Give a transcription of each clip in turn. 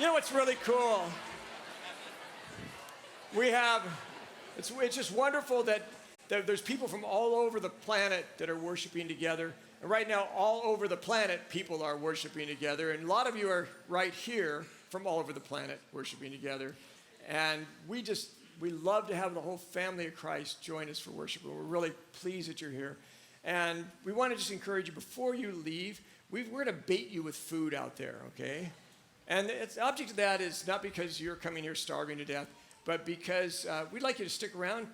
You know what's really cool? It's just wonderful that there's people from all over the planet that are worshiping together. And right now, all over the planet, people are worshiping together. And a lot of you are right here from all over the planet worshiping together. And we love to have the whole family of Christ join us for worship. We're really pleased that you're here. And we want to just encourage you, before you leave, we're going to bait you with food out there, okay? And the object of that is not because you're coming here starving to death, but because we'd like you to stick around,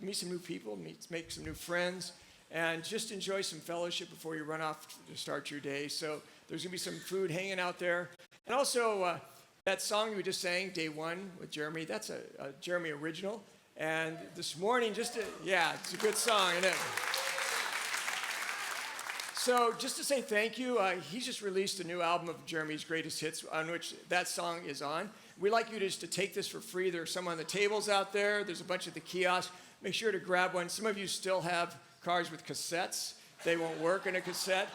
meet some new people, make some new friends, and just enjoy some fellowship before you run off to start your day. So there's going to be some food hanging out there. And also, that song we just sang, Day One with Jeremy, that's a Jeremy original. And this morning, it's a good song, isn't it? So just to say thank you, he's just released a new album of Jeremy's greatest hits, on which that song is on. We'd like you just to take this for free. There's some on the tables out there. There's a bunch at the kiosks. Make sure to grab one. Some of you still have cars with cassettes. They won't work in a cassette.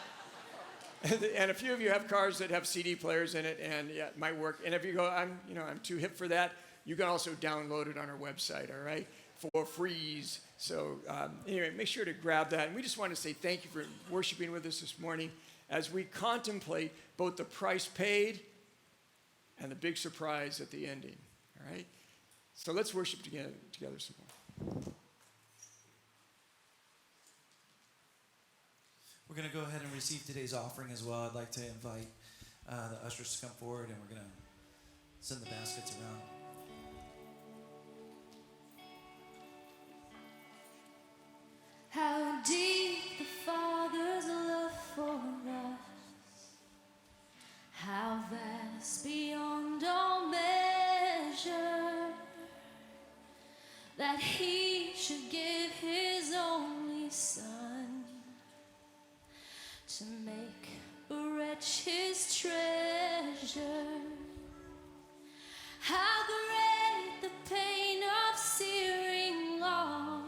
And a few of you have cars that have CD players in it, and it might work. And if you go, I'm too hip for that, you can also download it on our website, all right, for freeze. So anyway, make sure to grab that. And we just want to say thank you for worshiping with us this morning as we contemplate both the price paid and the big surprise at the ending, all right? So let's worship together some more. We're going to go ahead and receive today's offering as well. I'd like to invite the ushers to come forward, and we're going to send the baskets around. How deep the Father's love for us, how vast beyond all measure, that He should give His only Son to make a wretch His treasure. How great the pain of searing loss,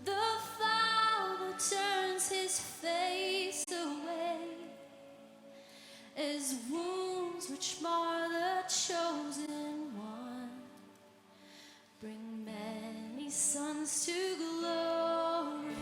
the Father turns His face away, as wounds which mar the chosen one bring many sons to glory.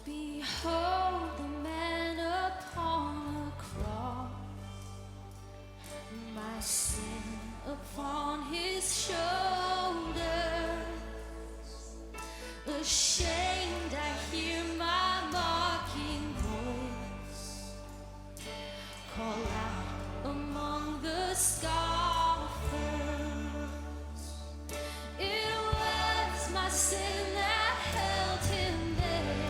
Behold the man upon a cross, my sin upon His shoulders. Ashamed, I hear my mocking voice call out among the scoffers. It was my sin that held Him there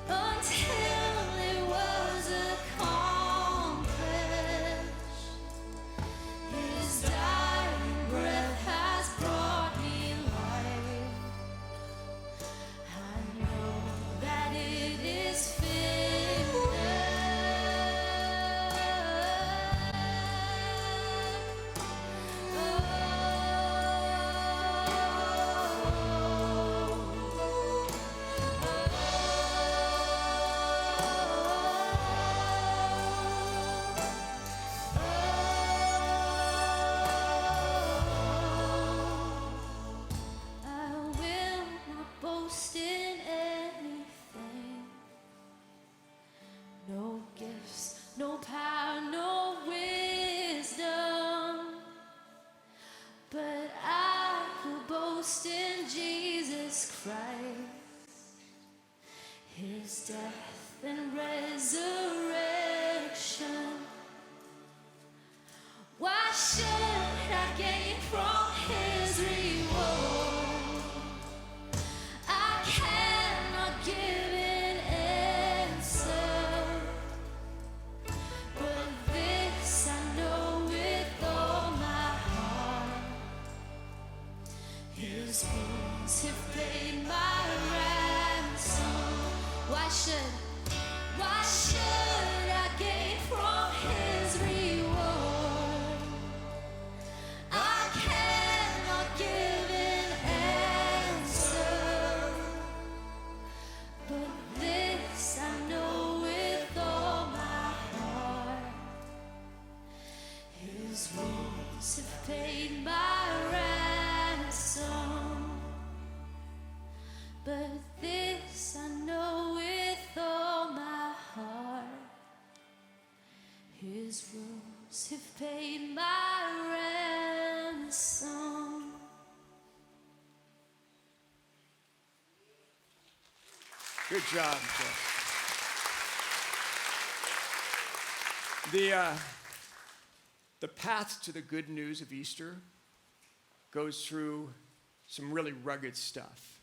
until it was accomplished. His dying breath has brought me life. I know that it is finished. I will not boast in anything, no gifts, no power, no wisdom, but I will boast in Jesus Christ, His death and resurrection. Why should I gain from His reward? I cannot give an answer, but this I know with all my heart: His wounds wounds have paid my ransom. Why should I gain from his reward? I cannot give an answer, but this I know with all my heart. His wounds have paid my ransom, but this I know with all my heart. His wounds have paid my ransom. Good job, Jeff. The path to the good news of Easter goes through some really rugged stuff.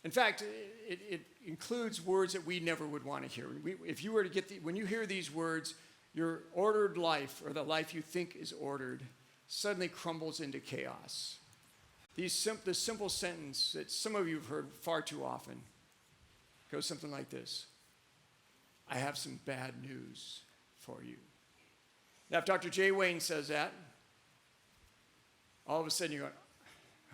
In fact, it includes words that we never would want to hear. If you were to get when you hear these words, your ordered life, or the life you think is ordered, suddenly crumbles into chaos. The simple sentence that some of you have heard far too often goes something like this: I have some bad news for you. Now, if Dr. J. Wayne says that, all of a sudden you go,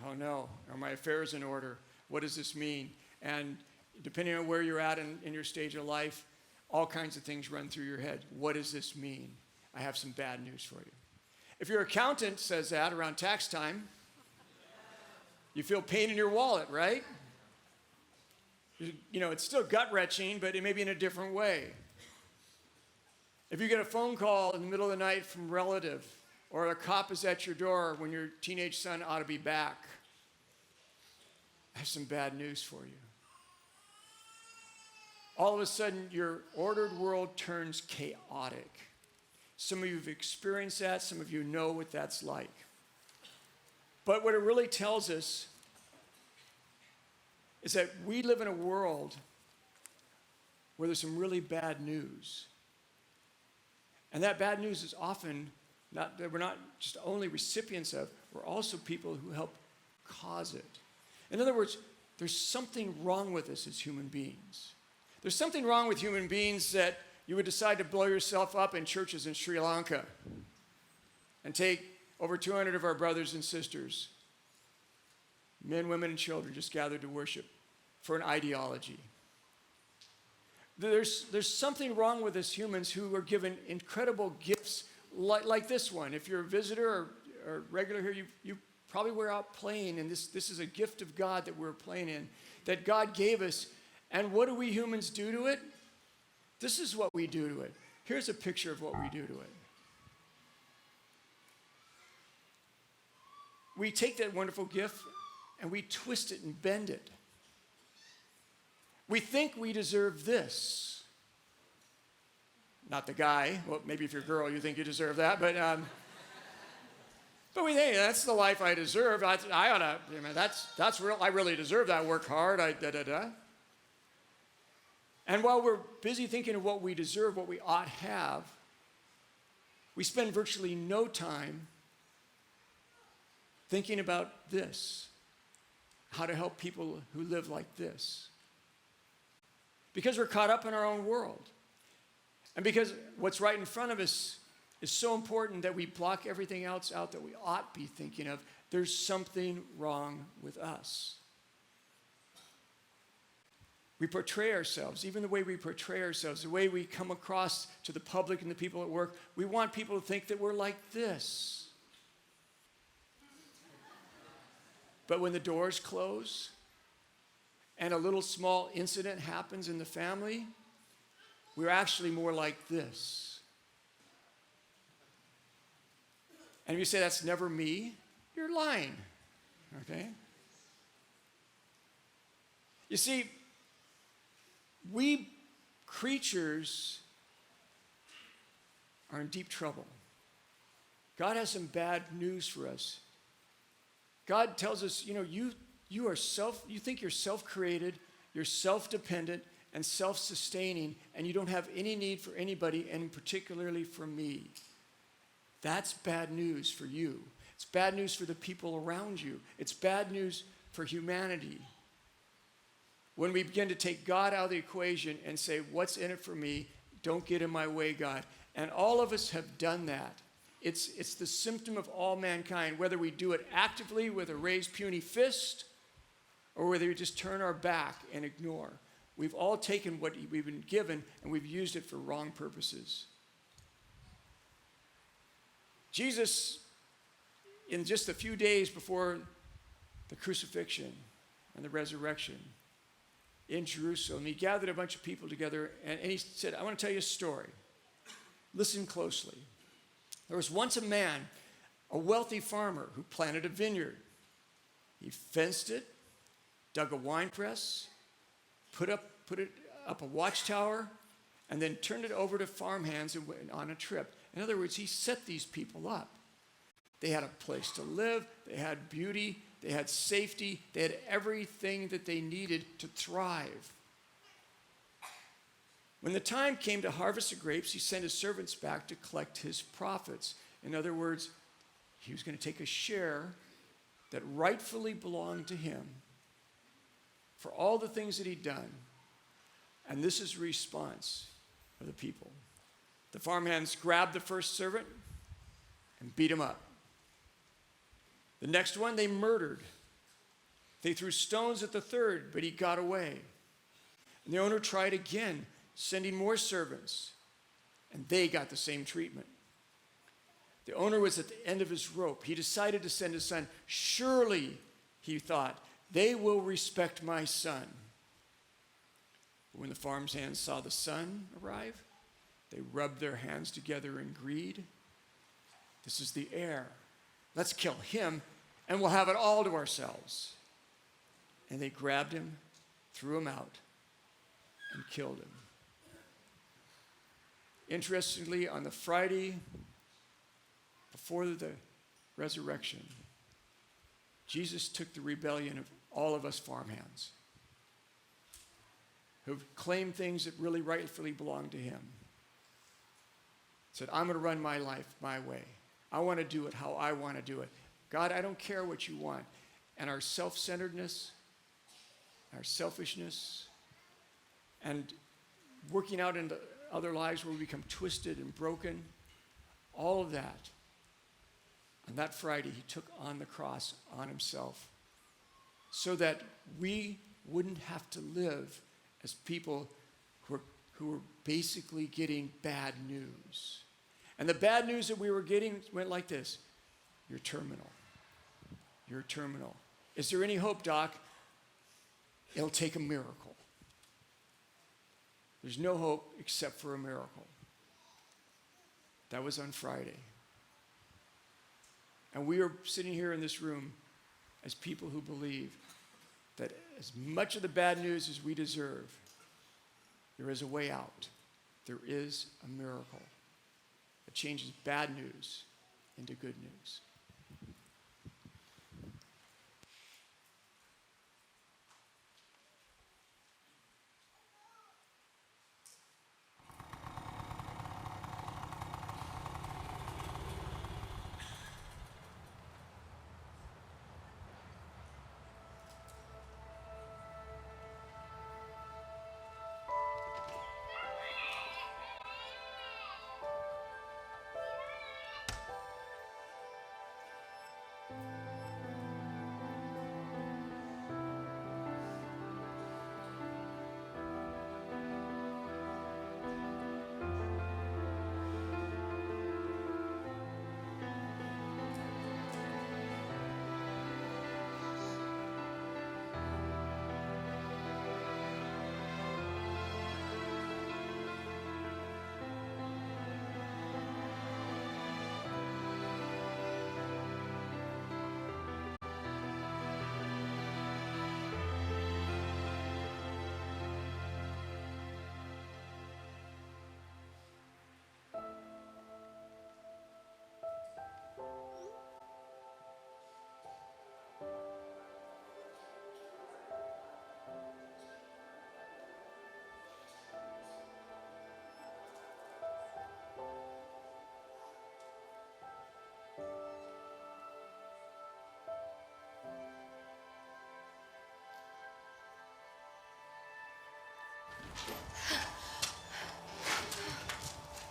oh no, are my affairs in order? What does this mean? And depending on where you're at in your stage of life, all kinds of things run through your head. What does this mean? I have some bad news for you. If your accountant says that around tax time, you feel pain in your wallet, right? You know, it's still gut-wrenching, but it may be in a different way. If you get a phone call in the middle of the night from a relative, or a cop is at your door when your teenage son ought to be back, I have some bad news for you. All of a sudden, your ordered world turns chaotic. Some of you have experienced that. Some of you know what that's like. But what it really tells us is that we live in a world where there's some really bad news. And that bad news is often not that we're not just only recipients of, we're also people who help cause it. In other words, there's something wrong with us as human beings. There's something wrong with human beings that you would decide to blow yourself up in churches in Sri Lanka and take over 200 of our brothers and sisters, men, women, and children, just gathered to worship for an ideology. There's something wrong with us humans who are given incredible gifts like this one. If you're a visitor or regular here, you probably were out playing, and this is a gift of God that we're playing in, that God gave us. And what do we humans do to it? This is what we do to it. Here's a picture of what we do to it. We take that wonderful gift and we twist it and bend it. We think we deserve this. Not the guy. Well, maybe if you're a girl, you think you deserve that, but we think that's the life I deserve. I ought to. I mean, that's real. I really deserve that. Work hard. And while we're busy thinking of what we deserve, what we ought have, we spend virtually no time thinking about this, how to help people who live like this. Because we're caught up in our own world. And because what's right in front of us is so important that we block everything else out that we ought be thinking of, there's something wrong with us. We portray ourselves, even the way we portray ourselves, the way we come across to the public and the people at work, we want people to think that we're like this. But when the doors close and a little small incident happens in the family, we're actually more like this. And if you say, that's never me, you're lying, okay? You see, we creatures are in deep trouble. God has some bad news for us. God tells us, you think you're self-created, you're self-dependent, and self-sustaining, and you don't have any need for anybody, and particularly for me. That's bad news for you. It's bad news for the people around you. It's bad news for humanity. When we begin to take God out of the equation and say, what's in it for me? Don't get in my way, God. And all of us have done that. It's the symptom of all mankind, whether we do it actively with a raised puny fist or whether we just turn our back and ignore. We've all taken what we've been given and we've used it for wrong purposes. Jesus, in just a few days before the crucifixion and the resurrection in Jerusalem, he gathered a bunch of people together and he said, I want to tell you a story. Listen closely. There was once a man, a wealthy farmer, who planted a vineyard. He fenced it, dug a wine press, put up a watchtower, and then turned it over to farmhands and went on a trip. In other words, he set these people up. They had a place to live, they had beauty, they had safety, they had everything that they needed to thrive. When the time came to harvest the grapes, he sent his servants back to collect his profits. In other words, he was going to take a share that rightfully belonged to him for all the things that he'd done. And this is the response of the people. The farmhands grabbed the first servant and beat him up. The next one they murdered. They threw stones at the third, but he got away. And the owner tried again, sending more servants, and they got the same treatment. The owner was at the end of his rope. He decided to send his son. Surely, he thought, they will respect my son. But when the farmhands saw the son arrive, they rubbed their hands together in greed. This is the heir. Let's kill him, and we'll have it all to ourselves. And they grabbed him, threw him out, and killed him. Interestingly, on the Friday before the resurrection, Jesus took the rebellion of all of us farmhands who claimed things that really rightfully belonged to him. Said, I'm going to run my life my way. I want to do it how I want to do it. God, I don't care what you want. And our self-centeredness, our selfishness, and working out into other lives where we become twisted and broken, all of that. On that Friday, he took on the cross on himself so that we wouldn't have to live as people who were basically getting bad news. And the bad news that we were getting went like this. You're terminal. You're terminal. Is there any hope, Doc? It'll take a miracle. There's no hope except for a miracle. That was on Friday. And we are sitting here in this room as people who believe that as much of the bad news as we deserve, there is a way out. There is a miracle that changes bad news into good news.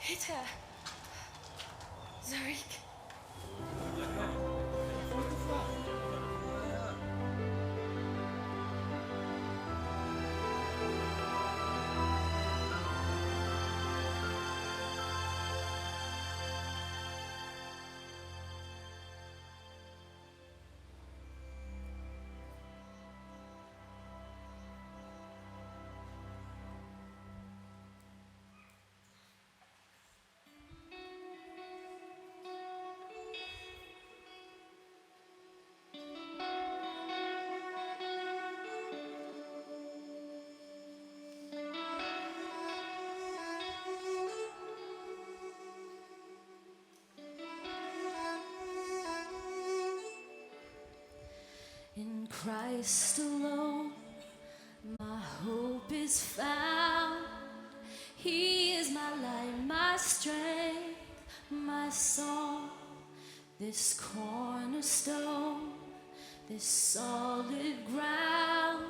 Hita. Zarik. In Christ alone, my hope is found. He is my light, my strength, my song. This cornerstone, this solid ground,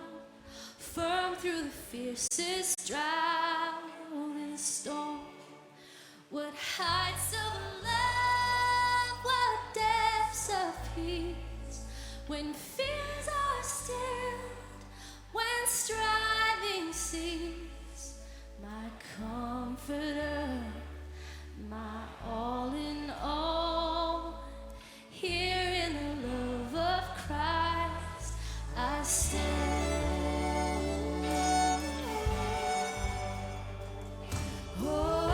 firm through the fiercest drought and storm. What heights of love, what depths of peace, when fears are stilled, when striving cease. My comforter, my all in all, here in the love of Christ I stand. Oh,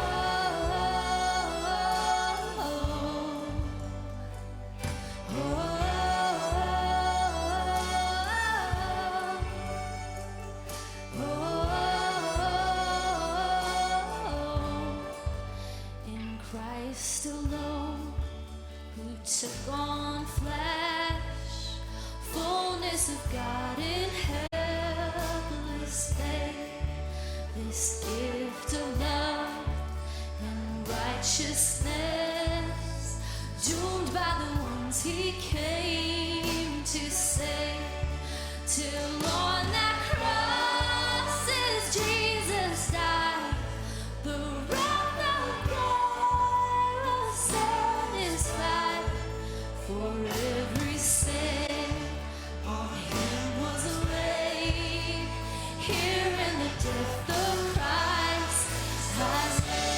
in Christ alone, who took on flesh, fullness of God in helpless faith, this gift of love and righteousness, doomed by the ones he came to save, till on that cross as Jesus died, the wrath of God was satisfied. For every sin on him was laid, here in the death of Christ has there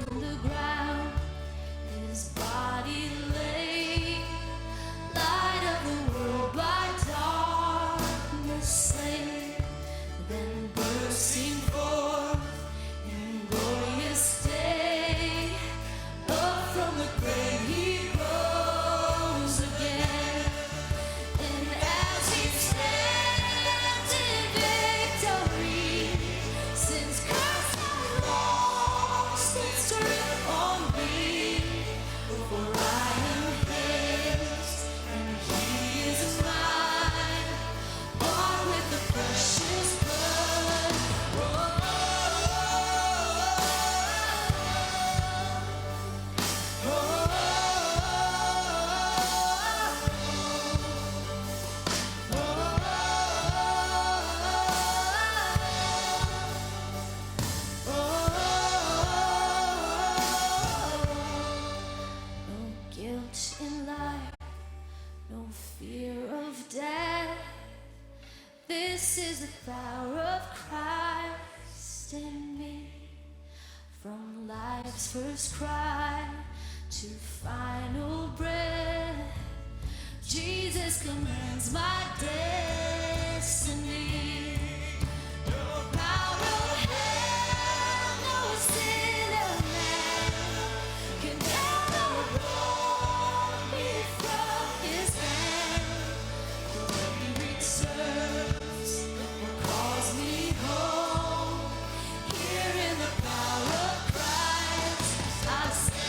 in the ground his body lay, light of the world by darkness slain, then bursting forth in glorious day, up from the grave he rose again. And as he stands in victory, since Christ has lost its grip on me, for I am his and he is mine, bought with the precious blood. No guilt in life, no fear of death. This is the power of Christ in me. From life's first cry to final breath, Jesus commands my destiny. No power of hell, no sin of man can ever rob me from his hand. What he reserves will cause me home. Here in the power of Christ I stand.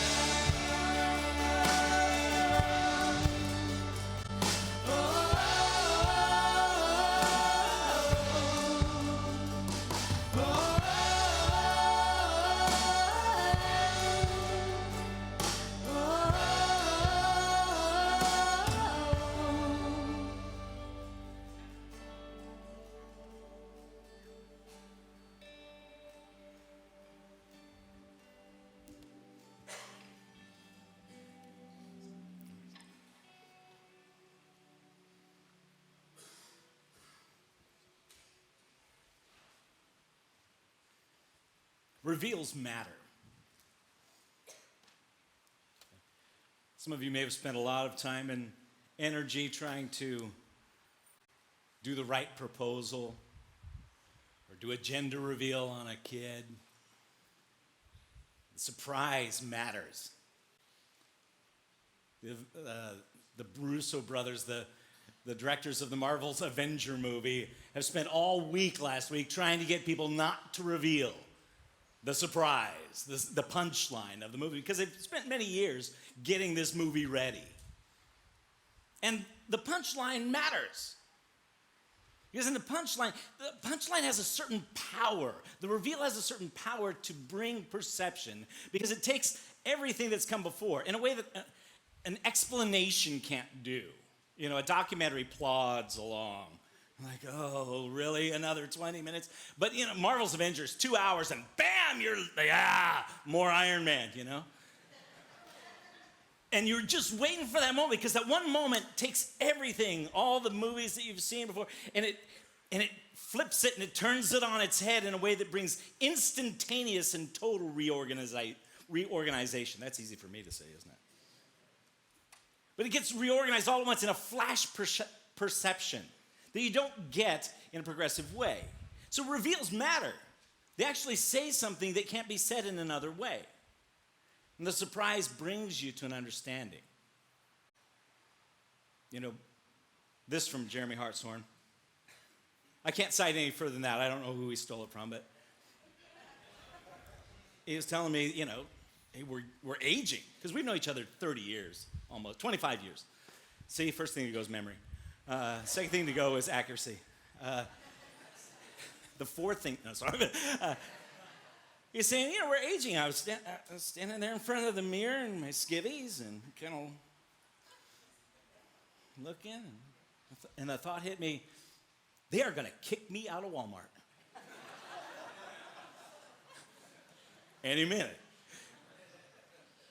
Reveals matter. Some of you may have spent a lot of time and energy trying to do the right proposal or do a gender reveal on a kid. The surprise matters. The Russo brothers, the directors of the Marvel's Avenger movie, have spent all week last week trying to get people not to reveal the surprise, the punchline of the movie, because they've spent many years getting this movie ready. And the punchline matters. Because in the punchline has a certain power. The reveal has a certain power to bring perception, because it takes everything that's come before in a way that an explanation can't do. You know, a documentary plods along. Like, oh, really? Another 20 minutes? But, you know, Marvel's Avengers, 2 hours, and bam, you're like, more Iron Man, you know? And you're just waiting for that moment, because that one moment takes everything, all the movies that you've seen before, and it flips it and it turns it on its head in a way that brings instantaneous and total reorganization. That's easy for me to say, isn't it? But it gets reorganized all at once in a flash perception that you don't get in a progressive way. So reveals matter. They actually say something that can't be said in another way. And the surprise brings you to an understanding. You know, this from Jeremy Hartshorn. I can't cite any further than that. I don't know who he stole it from, but he was telling me, you know, hey, we're aging, because we've known each other 30 years, almost, 25 years. See, first thing that goes memory. Second thing to go is accuracy. The fourth thing, no, sorry. He's saying, you know, we're aging. I was standing there in front of the mirror in my skivvies and kind of looking, and the thought hit me, they are going to kick me out of Walmart. Any minute.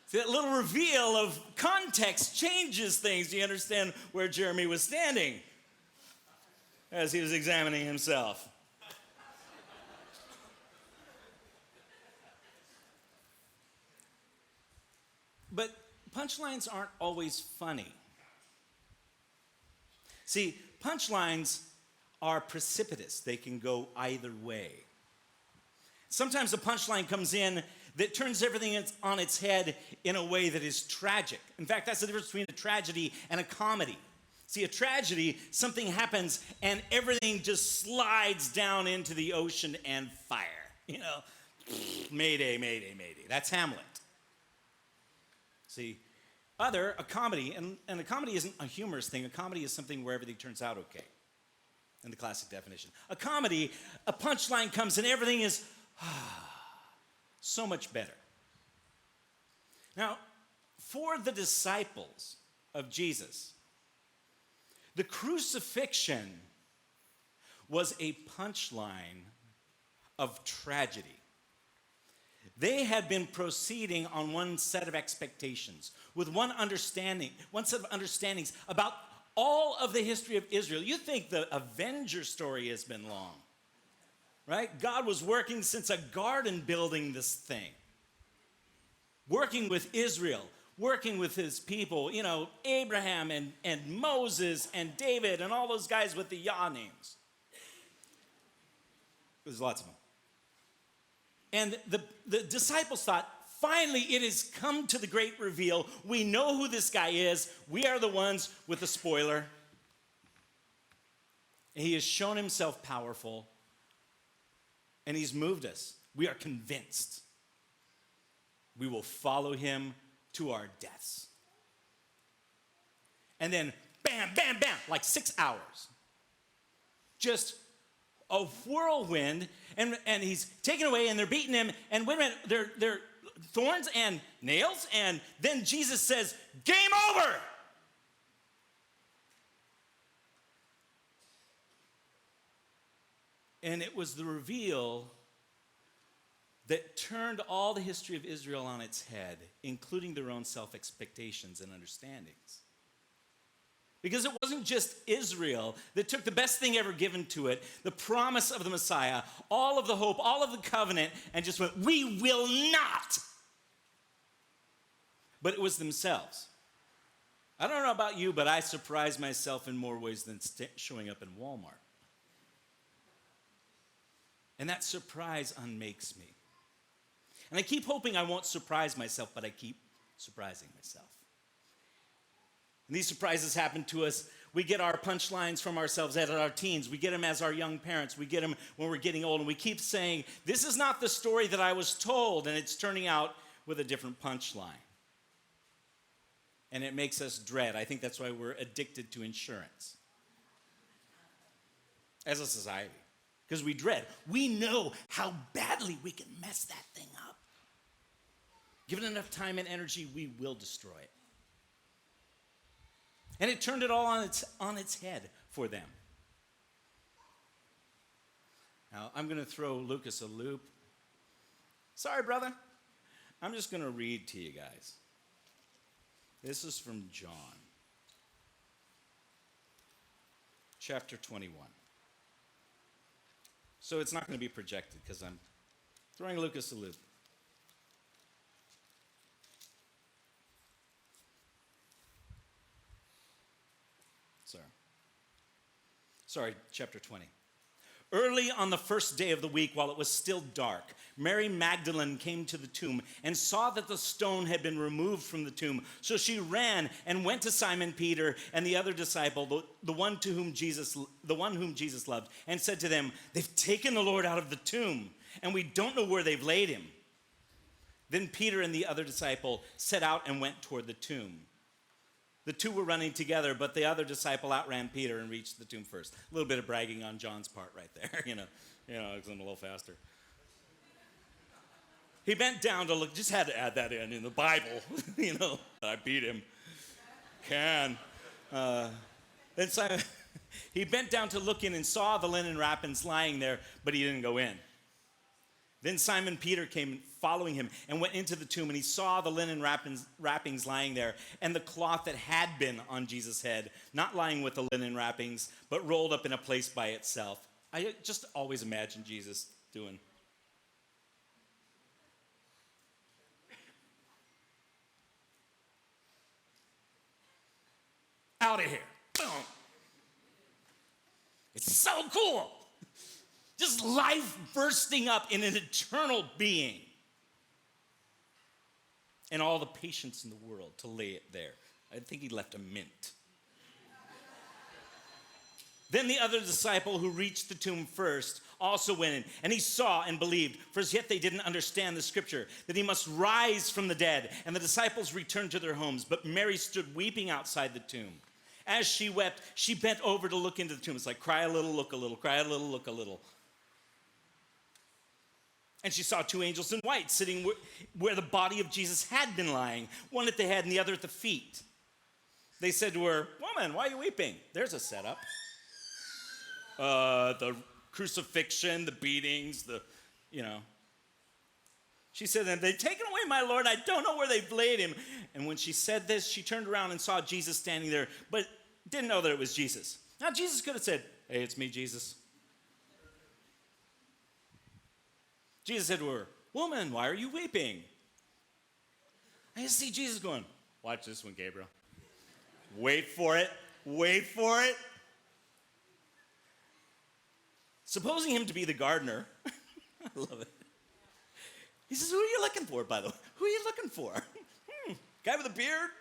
See, that little reveal of context changes things. Do you understand where Jeremy was standing as he was examining himself? But punchlines aren't always funny. See, punchlines are precipitous. They can go either way. Sometimes a punchline comes in that turns everything on its head in a way that is tragic. In fact, that's the difference between a tragedy and a comedy. See, a tragedy, something happens and everything just slides down into the ocean and fire. You know, mayday, mayday, mayday. That's Hamlet. See, a comedy, and a comedy isn't a humorous thing. A comedy is something where everything turns out okay, in the classic definition. A comedy, a punchline comes and everything is so much better. Now, for the disciples of Jesus, the crucifixion was a punchline of tragedy. They had been proceeding on one set of expectations, with one set of understandings about all of the history of Israel. You think the Avenger story has been long, right? God was working since a garden building this thing, working with Israel, working with his people, you know, Abraham and Moses and David and all those guys with the Yah names. There's lots of them. And the disciples thought, finally, it has come to the great reveal. We know who this guy is. We are the ones with the spoiler. He has shown himself powerful, and he's moved us. We are convinced. We will follow him to our deaths. And then, bam, bam, bam, like 6 hours. Just a whirlwind, and he's taken away, and they're beating him, and wait a minute, they're thorns and nails, and then Jesus says, game over! And it was the reveal that turned all the history of Israel on its head, including their own self-expectations and understandings. Because it wasn't just Israel that took the best thing ever given to it, the promise of the Messiah, all of the hope, all of the covenant, and just went, we will not. But it was themselves. I don't know about you, but I surprise myself in more ways than showing up in Walmart. And that surprise unmakes me. And I keep hoping I won't surprise myself, but I keep surprising myself. And these surprises happen to us. We get our punchlines from ourselves at our teens. We get them as our young parents. We get them when we're getting old. And we keep saying, this is not the story that I was told. And it's turning out with a different punchline. And it makes us dread. I think that's why we're addicted to insurance as a society. Because we dread. We know how badly we can mess that thing up. Given enough time and energy, we will destroy it. And it turned it all on its head for them. Now, I'm going to throw Lucas a loop. Sorry, brother. I'm just going to read to you guys. This is from John, chapter 21. So it's not going to be projected because I'm throwing Lucas a loop. Sorry, chapter 20. Early on the first day of the week, while it was still dark, Mary Magdalene came to the tomb and saw that the stone had been removed from the tomb. So she ran and went to Simon Peter and the other disciple, the one whom Jesus loved, and said to them, "They've taken the Lord out of the tomb, and we don't know where they've laid him." Then Peter and the other disciple set out and went toward the tomb. The two were running together, but the other disciple outran Peter and reached the tomb first. A little bit of bragging on John's part right there, you know, because I'm a little faster. He bent down to look, just had to add that in the Bible, I beat him. Then Simon, he bent down to look in and saw the linen wrappings lying there, but he didn't go in. Then Simon Peter came following him and went into the tomb, and he saw the linen wrappings lying there and the cloth that had been on Jesus' head, not lying with the linen wrappings, but rolled up in a place by itself. I just always imagine Jesus doing. Out of here. Boom. It's so cool. Just life bursting up in an eternal being. And all the patience in the world to lay it there. I think he left a mint. Then the other disciple who reached the tomb first also went in, and he saw and believed, for as yet they didn't understand the scripture, that he must rise from the dead. And the disciples returned to their homes, but Mary stood weeping outside the tomb. As she wept, she bent over to look into the tomb. It's like cry a little, look a little, cry a little, look a little. And she saw two angels in white sitting where the body of Jesus had been lying, one at the head and the other at the feet. They said to her, "Woman, why are you weeping?" There's a setup. The crucifixion, the beatings, She said, "They've taken away my Lord. I don't know where they've laid him." And when she said this, she turned around and saw Jesus standing there, but didn't know that it was Jesus. Now, Jesus could have said, "Hey, it's me, Jesus." Jesus said to her, "Woman, why are you weeping?" I just see Jesus going, "Watch this one, Gabriel. Wait for it. Wait for it." Supposing him to be the gardener, I love it. He says, "Who are you looking for, by the way? Who are you looking for? Guy with a beard?"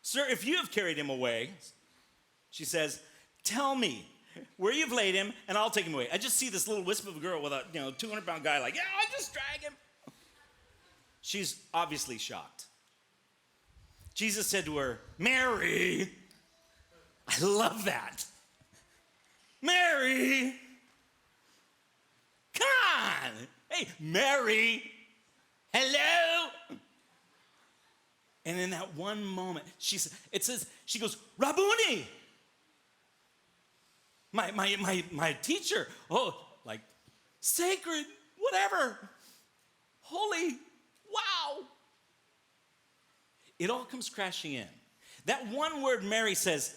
"Sir, if you have carried him away," she says, "tell me where you've laid him, and I'll take him away." I just see this little wisp of a girl with a 200-pound guy like, "Yeah, I'll just drag him." She's obviously shocked. Jesus said to her, "Mary." I love that. "Mary." Come on. Hey, Mary. Hello. And in that one moment, she goes, "Rabboni." My teacher. Oh, like sacred, whatever. Holy. Wow. it all comes crashing in. That one word Mary says,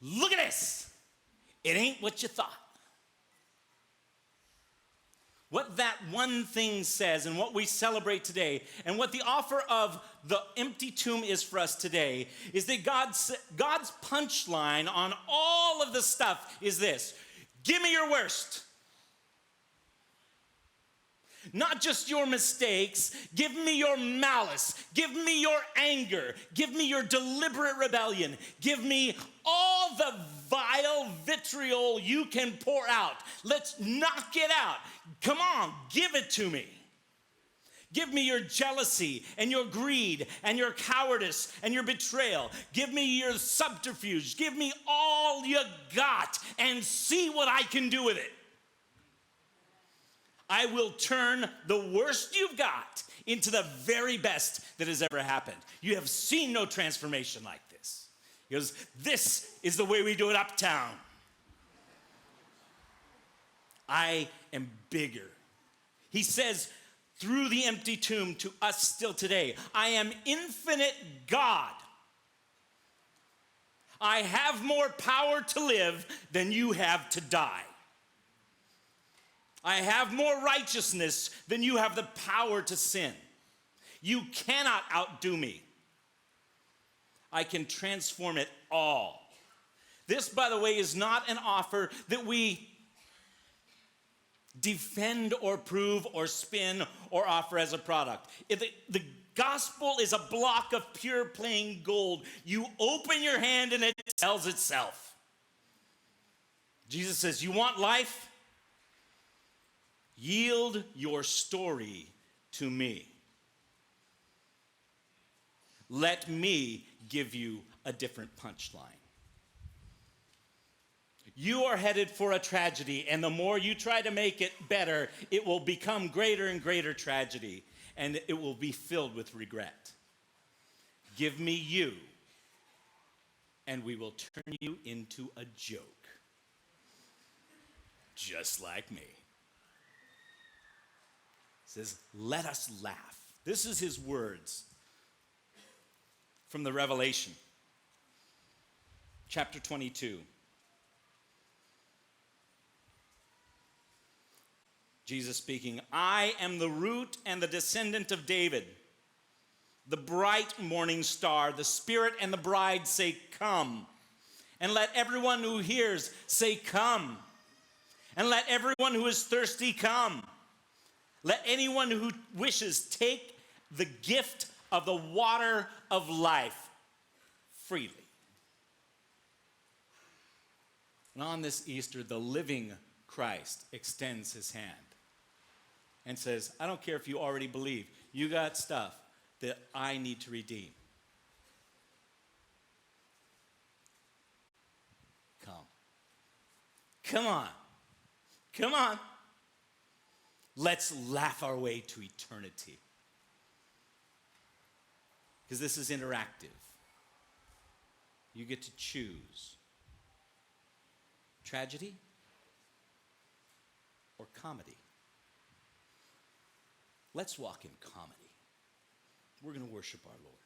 look at this. It ain't what you thought. What that one thing says and what we celebrate today and what the offer of the empty tomb is for us today is that God's punchline on all of the stuff is this: give me your worst. Not just your mistakes, give me your malice, give me your anger, give me your deliberate rebellion, give me all the vile vitriol you can pour out. Let's knock it out. Come on, give it to me. Give me your jealousy and your greed and your cowardice and your betrayal. Give me your subterfuge. Give me all you got and see what I can do with it. I will turn the worst you've got into the very best that has ever happened. You have seen no transformation like this. He goes, this is the way we do it uptown. I am bigger. He says through the empty tomb to us still today, I am infinite God. I have more power to live than you have to die. I have more righteousness than you have the power to sin. You cannot outdo me. I can transform it all. This, by the way, is not an offer that we defend or prove or spin or offer as a product. The gospel is a block of pure plain gold. You open your hand and it tells itself. Jesus says, you want life? Yield your story to me. Let me give you a different punchline. You are headed for a tragedy, and the more you try to make it better, it will become greater and greater tragedy, and it will be filled with regret. Give me you, and we will turn you into a joke. Just like me. Says, let us laugh. This is his words from the Revelation, chapter 22. Jesus speaking, I am the root and the descendant of David, the bright morning star. The Spirit and the bride say, come. And let everyone who hears say, come. And let everyone who is thirsty come. Let anyone who wishes take the gift of the water of life freely. And on this Easter, the living Christ extends his hand and says, I don't care if you already believe. You got stuff that I need to redeem. Come. Come on. Come on. Let's laugh our way to eternity. Because this is interactive. You get to choose tragedy or comedy. Let's walk in comedy. We're going to worship our Lord.